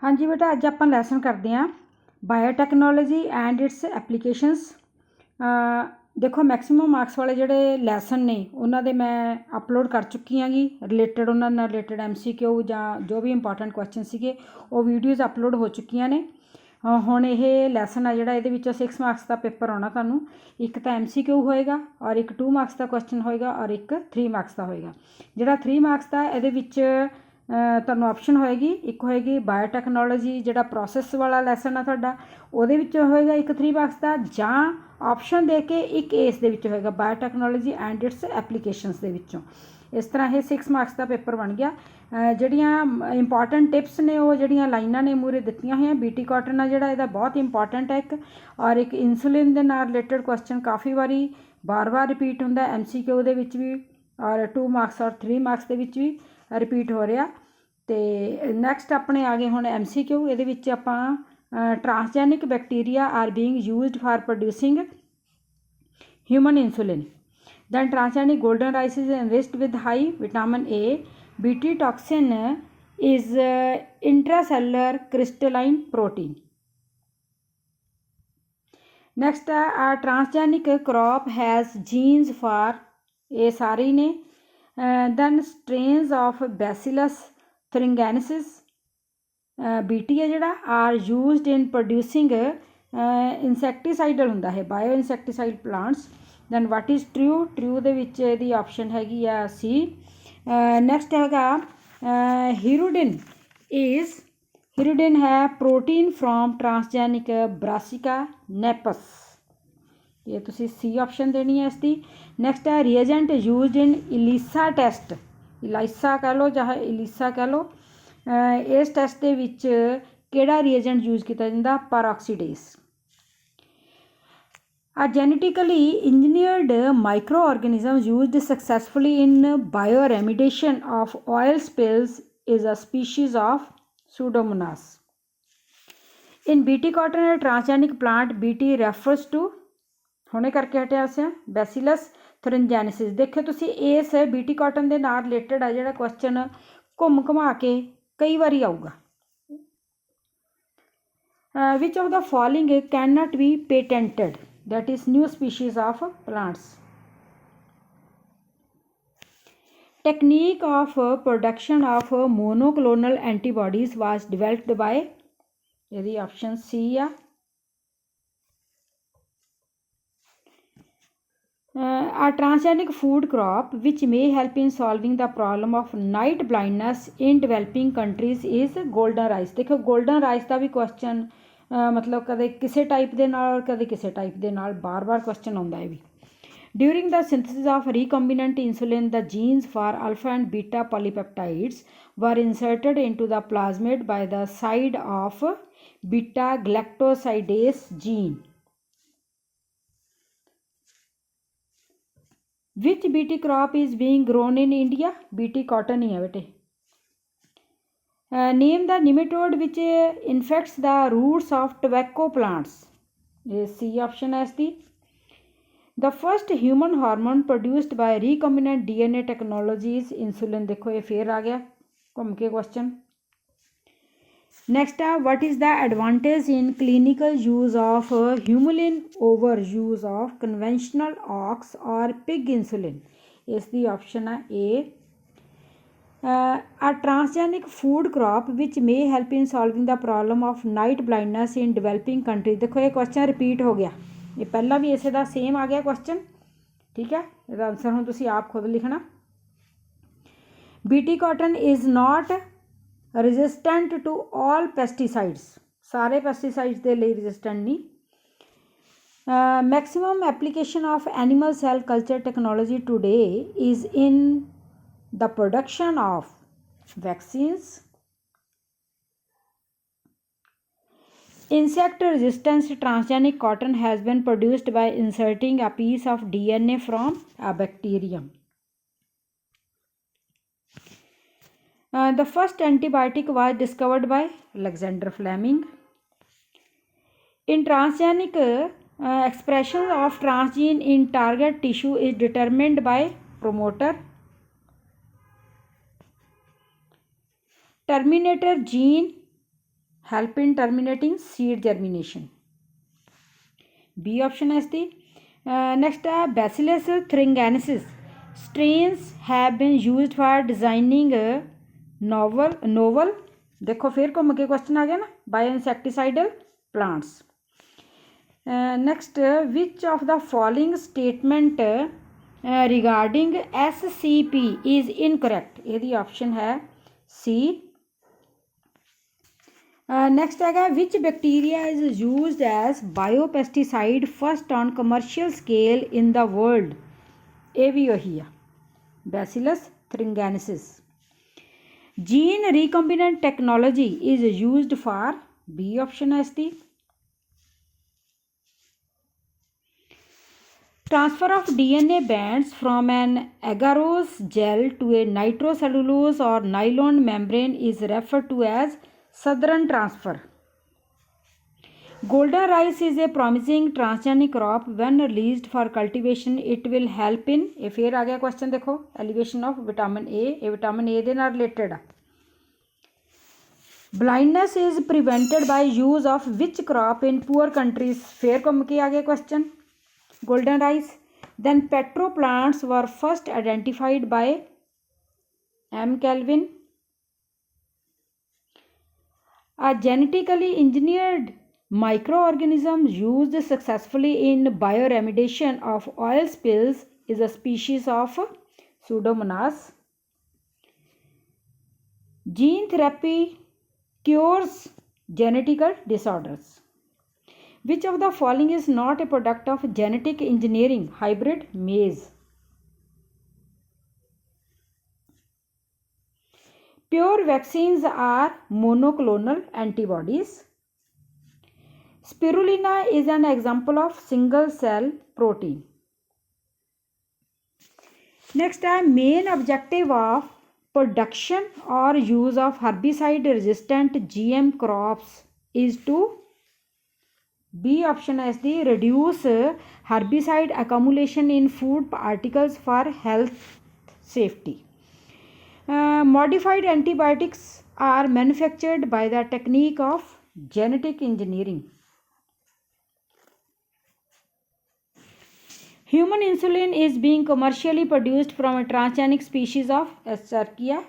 हाँ जी बेटा, अज आप लैसन करते हैं बायोटैक्नोलॉजी एंड इट्स एप्लीकेशनस। देखो मैक्सीमम मार्क्स वाले जोड़े लैसन ने उन्होंने मैं अपलोड कर चुकी हाँ गी रिलेटिड उन्होंने रिलेटिड MCQ या जो भी इंपॉर्टेंट क्वेश्चन सीगे वो वीडियोज़ अपलोड हो चुकी ने। हुण ये लैसन आ जिहड़ा इहदे 6 मार्क्स का पेपर आना तुहानूं, एक तो MCQ होएगा और एक 2 मार्क्स का क्वेश्चन होएगा और एक 3 मार्क्स का होएगा। जिहड़ा 3 मार्क्स का इहदे विच तुहानूं ऑप्शन होएगी, एक होएगी बायोटैक्नोलॉजी जिहड़ा प्रोसैस वाला लैसन आ तुहाडा उहदे विच होएगा एक 3 मार्क्स का, जां ऑप्शन दे के एक इस दे विच होएगा बायोटैक्नोलॉजी एंड इट्स एप्लीकेशनस दे विचों। इस तरह ये 6 मार्क्स का पेपर बन गया। ਜਿਹੜੀਆਂ इंपॉर्टेंट टिप्स ने वो ਜਿਹੜੀਆਂ ਲਾਈਨਾਂ ने मूहरे ਦਿੱਤੀਆਂ ਹੋਈਆਂ। BT ਕਾਟਨ ਆ ਜਿਹੜਾ ਇਹਦਾ बहुत इंपॉर्टेंट है एक, और एक इंसुलिन ਦੇ ਨਾਲ रिलेटेड क्वेश्चन काफ़ी बारी बार रिपीट ਹੁੰਦਾ MCQ ਦੇ ਵਿੱਚ भी और 2 मार्क्स और 3 मार्क्स ਦੇ ਵਿੱਚ भी रिपीट हो रहा। तो नैक्सट अपने आ गए हुण MCQ। ਇਹਦੇ ਵਿੱਚ ਆਪਾਂ transgenic bacteria are being used for producing human insulin. Then transgenic golden rice is enriched with high vitamin A। BT toxin is intracellular crystalline protein. Next a transgenic crop has genes for ये सारे ने। then strains of Bacillus thuringiensis BT है जिहड़ा are used in producing insecticidal हुंदा है bio insecticide plants. then what is true दे विच इहदी ऑप्शन हैगी आ C। नैक्सट है हीरुडिन है protein from transgenic Brassica napus. ये तुसी C ऑप्शन देनी है इसकी। नैक्सट है reagent use in ELISA test, ELISA कह लो चाहे इलीसा कह लो। इस टेस्ट के विच किहड़ा रिएजेंट यूज किया जाता? Peroxidase. A genetically engineered microorganism used successfully in bioremediation of oil spills is a species of Pseudomonas. In BT cotton a transgenic plant BT refers to हुणे करके हटिया से Bacillus thuringiensis। देखो तुसी इस BT cotton दे नाल related आ जिहड़ा question घुम घुमा के कई बारी आऊगा। Which of the following cannot be patented? That is new species of plants. Technique of production of monoclonal antibodies was developed by the option C या a transgenic food crop which may help in solving the problem of night blindness in developing countries is golden rice। देखो golden rice का भी question मतलब कदे किसी type के नाल कदे किसी टाइप के नाल बार बार क्वेश्चन आता है भी। During the synthesis of recombinant insulin the genes for alpha and beta polypeptides were inserted into the plasmid by the side of beta galactosidase gene. Which BT crop is being grown in India? BT cotton ही है बेटे। Name the nematode which infects the roots of tobacco plants. ये C option है इसकी। The first human hormone produced by recombinant DNA technologies insulin. देखो ये फिर आ गया घूम के क्वेश्चन। नेक्स्ट है what is the advantage in clinical use of humulin over use of conventional ox or pig insulin. इसकी ऑप्शन है A। A transgenic food crop which may help in solving the problem of night blindness in developing countries। देखो ये question repeat हो गया, ये पहला भी इसे दा सेम आ गया क्वेश्चन। ठीक है, इसका आंसर हम तुसी आप खुद लिखना। BT cotton is not resistant to all pesticides। सारे पेस्टिसाइड्स के लिए resistant नहीं। Maximum application of animal cell culture technology today is in the production of vaccines, insect resistance transgenic cotton has been produced by inserting a piece of DNA from a bacterium। The first antibiotic was discovered by Alexander Fleming। In transgenic expression of transgene in target tissue is determined by promoter। Terminator gene help in terminating seed germination. B option is the next Bacillus thuringiensis strains have been used for designing novel देखो फिर घूम के question आ गया ना bioinsecticidal plants. Next which of the following statement regarding SCP is incorrect. यदि option है C. Next है which bacteria is used as biopesticide first on commercial scale in the world. ये भी वही है Bacillus thuringiensis. Gene recombinant technology is used for. B option is the transfer of DNA bands from an agarose gel to a nitrocellulose or nylon membrane is referred to as southern transfer. Golden rice is a promising transgenic crop. When released for cultivation, it will help in. ये फिर आ गया question देखो elevation of vitamin A. ये vitamin A दे नाल related है. Blindness is prevented by use of which crop in poor countries. फिर घूम के आ गया question golden rice. Then petro plants were first identified by M. Kelvin. A genetically engineered microorganism used successfully in bioremediation of oil spills is a species of Pseudomonas. Gene therapy cures genetic disorders. Which of the following is not a product of genetic engineering? Hybrid maize. Pure vaccines are monoclonal antibodies. Spirulina is an example of single cell protein. Next है main objective of production or use of herbicide resistant GM crops is to. B option is the reduce herbicide accumulation in food articles for health safety. Modified antibiotics are manufactured by the technique of genetic engineering. Human insulin is being commercially produced from a transgenic species of Escherichia.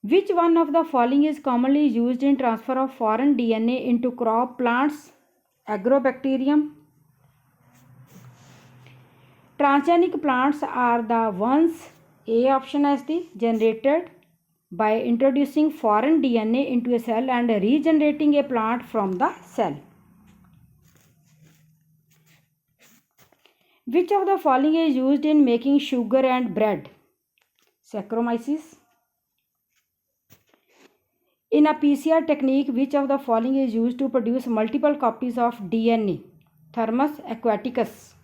Which one of the following is commonly used in transfer of foreign DNA into crop plants? Agrobacterium. Transgenic plants are the ones, A option is the generated by introducing foreign DNA into a cell and regenerating a plant from the cell. Which of the following is used in making sugar and bread? Saccharomyces. In a PCR technique, which of the following is used to produce multiple copies of DNA? Thermus aquaticus.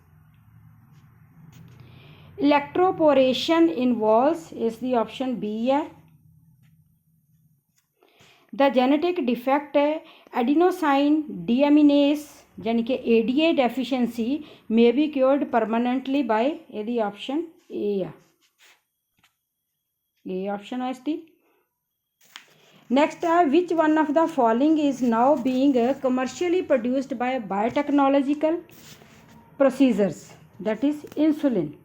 Electroporation involves is the option B है. The genetic defect adenosine deaminase यानी कि ADA deficiency may be cured permanently by यदि option A है. A option is the. Next which one of the following is now being commercially produced by biotechnological procedures? That is insulin.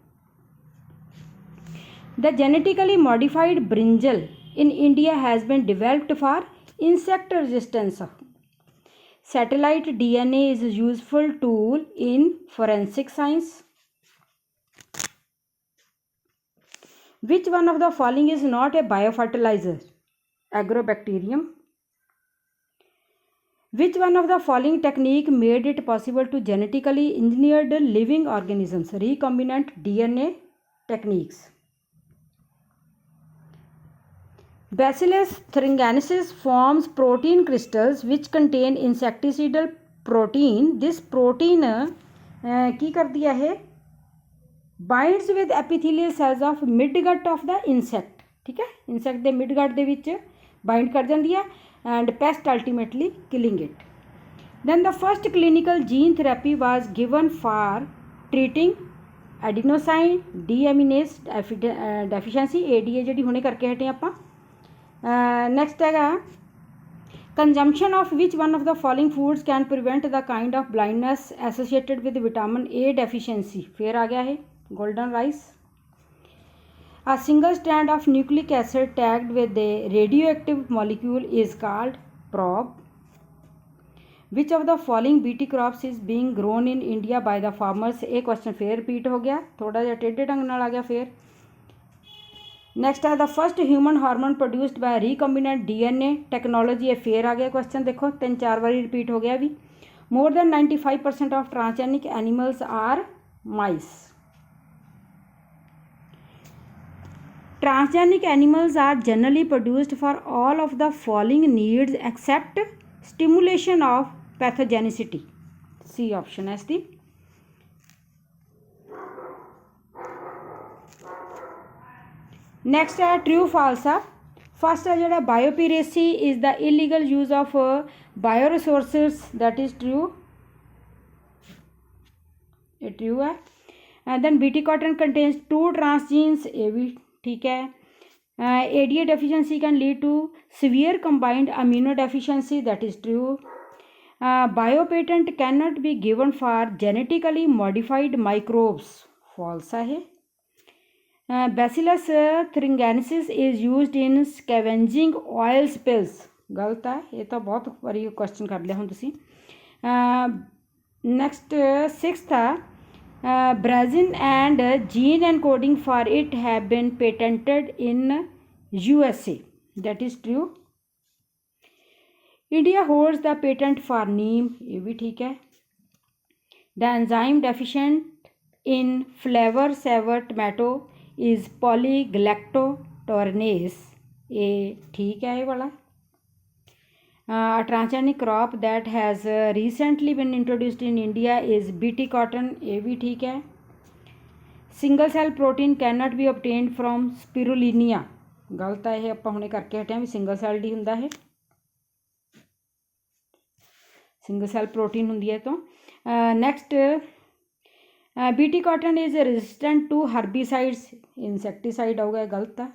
The genetically modified brinjal in India has been developed for insect resistance. Satellite DNA is a useful tool in forensic science. Which one of the following is not a biofertilizer? Agrobacterium. Which one of the following technique made it possible to genetically engineered living organisms? Recombinant DNA techniques. Bacillus thuringiensis forms protein crystals which contain insecticidal protein. This protein की कर दिया है binds with epithelial cells of midgut of the insect. ठीक है, insect ਦੇ midgut ਦੇ ਵਿੱਚ bind कर ਜਾਂਦੀ है and pest ultimately killing it. Then the first clinical gene therapy was given for treating adenosine deaminase deficiency ADA ਜਿਹੜੀ ਹੁਣੇ ਕਰਕੇ ਹਟੇ ਆਪਾਂ नेक्स्ट हैगा consumption of which one of the following foods can prevent the kind of blindness associated with vitamin A deficiency. फिर आ गया है golden rice. A single strand of nucleic acid tagged with a radioactive molecule is called probe. Which of the following BT crops is being grown in India by the farmers? ये question फिर repeat हो गया, थोड़ा जिहा टेढ़े ढंग नाल आ गया। फिर नेक्स्ट है the first human hormone produced bye recombinant DNA technology. ये फिर आ गया क्वेश्चन, देखो 3-4 बारी रिपीट हो गया भी। More than 95% of transgenic animals are mice. Transgenic animals are generally produced for all of the following needs except stimulation of pathogenicity. C option is the next है true false है। First है जो biopiracy is the illegal use of bioresources, that is true, ये true है। And then BT cotton contains 2 transgenes, ये भी ठीक है। ADA deficiency can lead to severe combined amino deficiency, that is true. Biopatent cannot be given for genetically modified microbes, false है। Bacillus thuringiensis is used in scavenging oil spills, गलत है, ये तो बहुत बारी क्वेश्चन कर लिया हूँ तुसी। नेक्स्ट 6th था Brazil and gene encoding for it have been patented in USA, that is true. India holds the patent for neem, ये भी ठीक है। The enzyme deficient in flavor sour tomato is polygalactotorinase, ये ठीक है ये वाला। A transgenic crop that has recently been introduced in India is BT cotton, ये भी ठीक है। Single cell protein cannot be obtained from spirulina, गलत है, ये ਆਪਾਂ ਹੁਣੇ ਕਰਕੇ ਹਟਿਆ ਵੀ ਸਿੰਗਲ ਸੈਲਡ ਹੀ ਹੁੰਦਾ ਹੈ, ਸਿੰਗਲ ਸੈਲ ਪ੍ਰੋਟੀਨ ਹੁੰਦੀ ਹੈ। ਤੋਂ next BT cotton is resistant to herbicides, insecticide होगा, गलत है।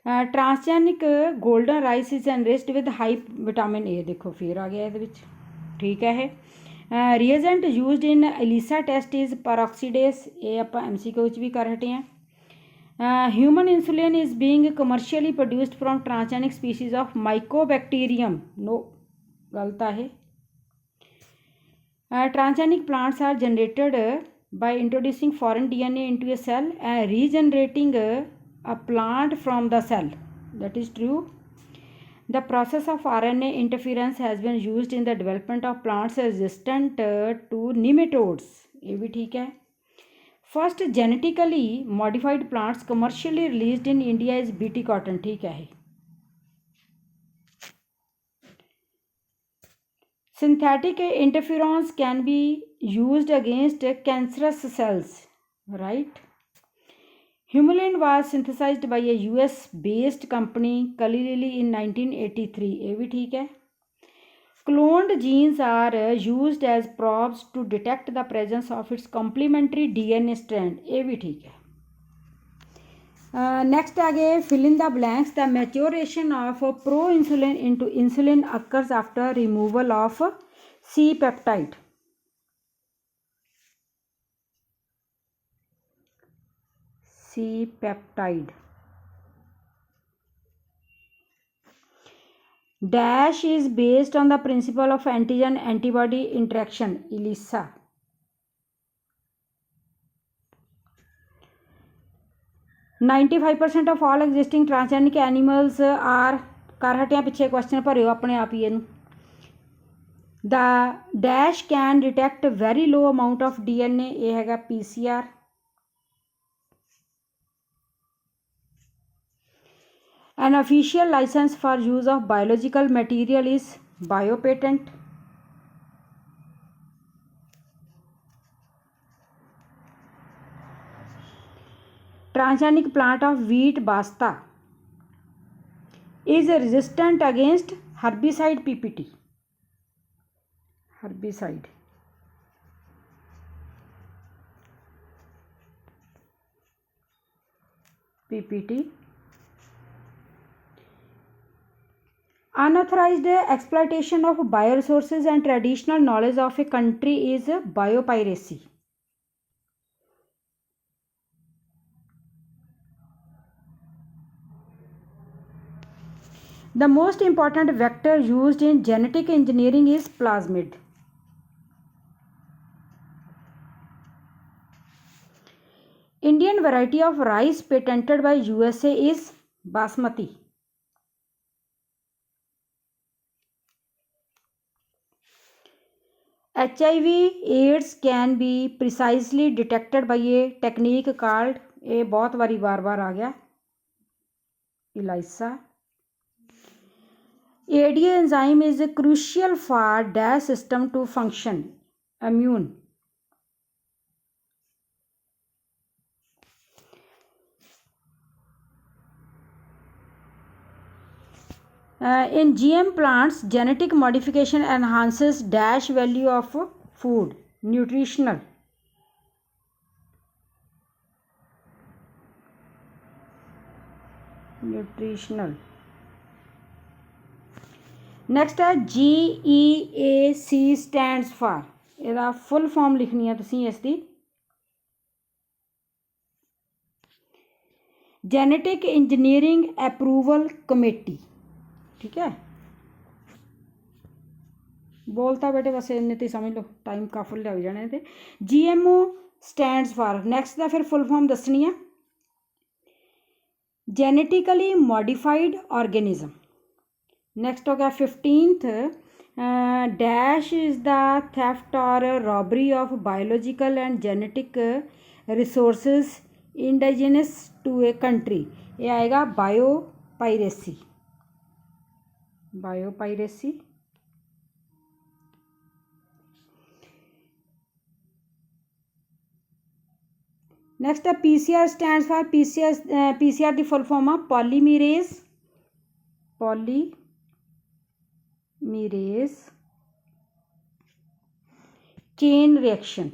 Transgenic golden rice is enriched with high vitamin A, देखो फिर आ गया ये ठीक है। Reagent used in ELISA test is peroxidase, ये आप MCQ भी कर हटे हैं। Human insulin is being commercially produced from transgenic species of mycobacterium, no, गलत है। Transgenic plants are generated by introducing foreign DNA into a cell and regenerating a plant from the cell, that is true. The process of RNA interference has been used in the development of plants resistant to nematodes, ये भी ठीक है। First genetically modified plants commercially released in India is BT cotton, ठीक है। Synthetic interferons can be used against cancerous cells, right? Humulin was synthesized by a US based company Kali Lilly in 1983, ये भी ठीक है। Cloned genes are used as probes to detect the presence of its complementary DNA strand, ये भी ठीक है। Next आगे fill in the blanks, the maturation of proinsulin into insulin occurs after removal of C peptide, C peptide। Dash is based on the principle of antigen antibody interaction, ELISA। %95% of all existing transgenic animals are, कर हटिया पिछे question भरियो अपने आप ही इनू। The dash can detect very low amount of DNA, ये हैगा PCR। An official license for use of biological material is biopatent। Transgenic plant of wheat basta is resistant against herbicide PPT, herbicide। PPT Unauthorized exploitation of bioresources and traditional knowledge of a country is biopiracy. The most important vector used in genetic engineering is plasmid. Indian variety of rice patented by USA is Basmati. HIV AIDS can be precisely detected by a technique called ये बहुत बारी बार बार आ गया ELISA. ADA enzyme is crucial for DAS system to function. Immune. In GM plants, genetic modification enhances dash value of food. Nutritional. Next है GEAC stands for. ਇਹਦਾ full form ਲਿਖਣੀ ਹੈ ਤੁਸੀਂ ਇਸ ਦੀ. Genetic Engineering Approval Committee. ठीक है, बोलता बेटे बस इन्ने तो समझ लो, टाइम काफी लग जाने थे. GMO stands for. नेक्स्ट का फिर फुल फॉर्म दसनी है. Genetically modified organism. नेक्स्ट हो गया 15th. Dash is the theft और robbery of biological and genetic resources indigenous to a country. ये आएगा बायोपायरेसी. नेक्स्ट है PCR stands for. PCR की फुल फॉर्म है पॉलीमरेज चेन रिएक्शन.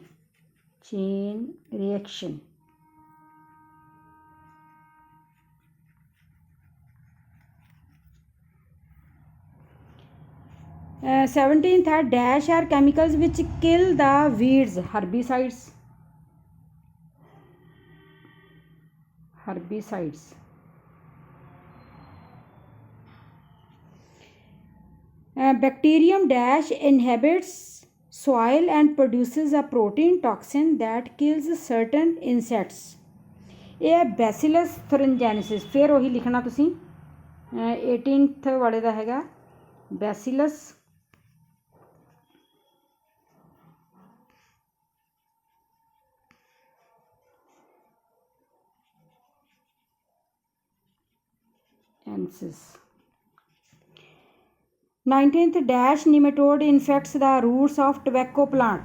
सेवनटीन्थ है dash are chemicals which kill the weeds. Herbicides. Bacterium dash inhabits soil and produces a protein toxin that kills certain insects. ये है Bacillus thuringiensis. फिर वही लिखना तुसी 18th वाले दा हैगा Bacillus ensis. 19th dash nematode infects the roots of tobacco plant.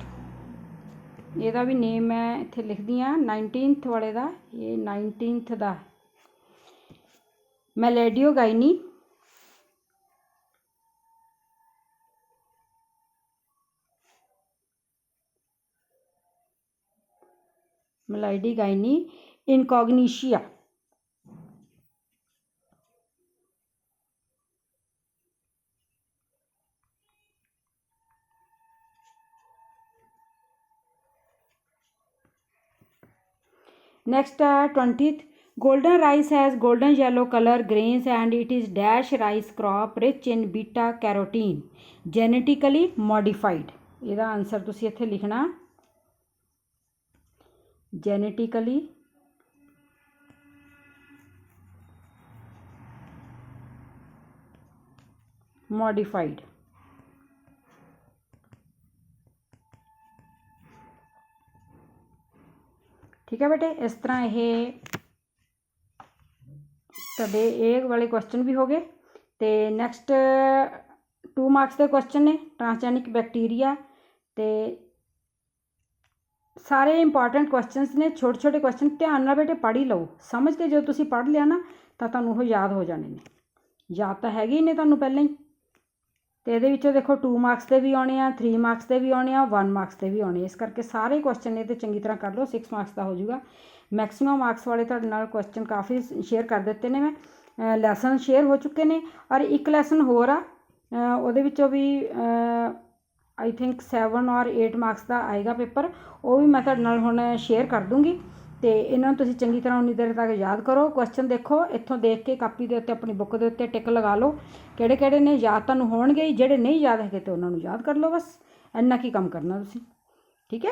ਇਹਦਾ ਵੀ ਨੇਮ ਮੈਂ ਇੱਥੇ ਲਿਖਦੀ ਹਾਂ 19th ਵਾਲੇ ਦਾ. ਇਹ 19th ਦਾ Meloidogyne. Incognita. Next 20th. Golden rice has golden yellow color grains and it is dash rice crop rich in beta carotene. Genetically modified. ਇਹਦਾ आंसर ਤੁਸੀਂ ਇੱਥੇ ਲਿਖਣਾ genetically modified. ठीक है बेटे, इस तरह ये ਤੁਹਾਡੇ ਇਹ वाले क्वेश्चन भी हो गए. तो नैक्सट 2 मार्क्स के क्वेश्चन ने ट्रांसजेनिक बैक्टीरिया. तो सारे इंपॉर्टेंट क्वेश्चन ने, छोटे छोटे क्वेश्चन. ध्यान नाल बेटे पढ़ ही लो, समझ के जो तुसी पढ़ लिया ना तो तुहानूं वो याद हो जाने ने. याद तो हैगे ही ने तुहानूं पहले ही. तो ये देखो 2 मार्क्स के भी आने, 3 मार्क्स के भी आने, 1 मार्क्स के भी आने. इस करके सारे क्वेश्चन ये तो चंगी तरह कर लो. 6 मार्क्स का हो जाऊगा. मैक्सीमम मार्क्स वाले तुहाडे नाल क्वेश्चन काफ़ी शेयर कर दिते ने मैं. ਲੈਸਨ ਸ਼ੇਅਰ ਹੋ ਚੁੱਕੇ ਨੇ ਔਰ ਇੱਕ ਲੈਸਨ ਹੋਰ ਆ ਉਹਦੇ ਵਿੱਚੋਂ ਵੀ ਆਈ ਥਿੰਕ 7 ਔਰ 8 ਮਾਰਕਸ ਦਾ ਆਏਗਾ ਪੇਪਰ। ਉਹ ਵੀ ਮੈਂ ਤੁਹਾਡੇ ਨਾਲ ਹੁਣ ਸ਼ੇਅਰ ਕਰ ਦੂੰਗੀ ਅਤੇ ਇਹਨਾਂ ਨੂੰ ਤੁਸੀਂ ਚੰਗੀ ਤਰ੍ਹਾਂ ਉਨੀ ਦੇਰ ਤੱਕ ਯਾਦ ਕਰੋ। ਕੁਐਸਚਨ ਦੇਖੋ, ਇੱਥੋਂ ਦੇਖ ਕੇ ਕਾਪੀ ਦੇ ਉੱਤੇ ਆਪਣੀ ਬੁੱਕ ਦੇ ਉੱਤੇ ਟਿਕ ਲਗਾ ਲਓ ਕਿਹੜੇ ਕਿਹੜੇ ਨੇ ਯਾਦ ਤੁਹਾਨੂੰ ਹੋਣਗੇ। ਜਿਹੜੇ ਨਹੀਂ ਯਾਦ ਹੈਗੇ ਤਾਂ ਉਹਨਾਂ ਨੂੰ ਯਾਦ ਕਰ ਲਓ। ਬਸ ਇੰਨਾ ਕੀ ਕੰਮ ਕਰਨਾ ਤੁਸੀਂ, ਠੀਕ ਹੈ।